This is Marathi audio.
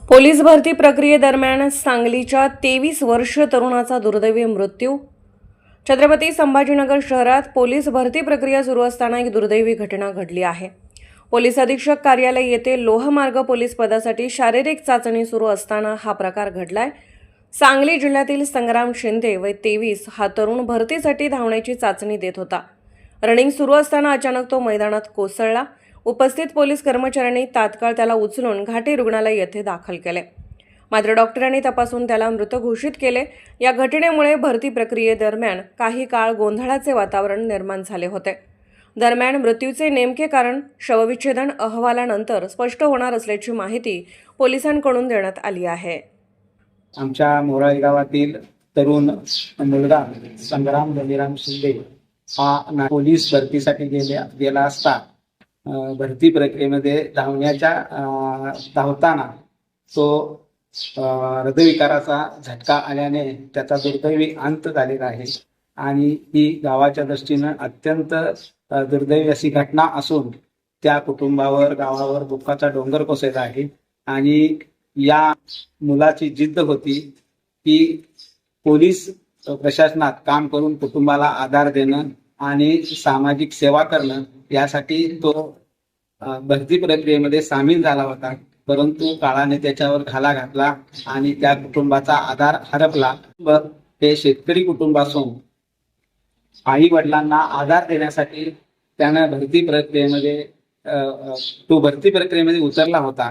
पोलीस भरती प्रक्रियेदरम्यान सांगलीच्या 23 वर्षीय तरुणाचा दुर्दैवी मृत्यू। छत्रपती संभाजीनगर शहरात पोलीस भरती प्रक्रिया सुरू असताना एक दुर्दैवी घटना घडली आहे। पोलीस अधीक्षक कार्यालय येथे लोहमार्ग पोलीस पदासाठी शारीरिक चाचणी सुरू असताना हा प्रकार घडलाय। सांगली जिल्ह्यातील संग्राम शिंदे वय 23 हा तरुण भरतीसाठी धावण्याची चाचणी देत होता। रनिंग सुरू असताना अचानक तो मैदानात कोसळला। उपस्थित पोलीस कर्मचाऱ्यांनी तात्काळ त्याला उचलून घाटी रुग्णालय येथे दाखल केले, मात्र डॉक्टरांनी तपासून त्याला मृत घोषित केले। या घटनेमुळे भरती प्रक्रियेदरम्यान काही काळ गोंधळाचे वातावरण निर्माण झाले होते। दरम्यान मृत्यूचे नेमके कारण शवविच्छेदन अहवालानंतर स्पष्ट होणार असल्याची माहिती पोलिसांकडून देण्यात आली आहे। आमच्या मोराळे गावातील तरुण मुलगा संग्राम बलिराम शिंदे हा पोलीस भरतीसाठी गेला असता भरती प्रक्रियेमध्ये धावताना तो हृदयविकाराचा झटका आल्याने त्याचा दुर्दैवी अंत झालेला आहे आणि ही गावाच्या दृष्टीने अत्यंत दुर्दैवी अशी घटना असून त्या कुटुंबावर गावावर दुःखाचा डोंगर कोसळला आहे। आणि या मुलाची जिद्द होती की पोलीस प्रशासनात काम करून कुटुंबाला आधार देणं आणि सामाजिक सेवा करणं, यासाठी तो भरती प्रक्रियेमध्ये सामील झाला होता। परंतु काळाने त्याच्यावर घाला घातला आणि त्या कुटुंबाचा आधार हरपला। हे शेतकरी कुटुंब असून आई वडिलांना आधार देण्यासाठी त्यानं भरती प्रक्रियेमध्ये उतरला होता।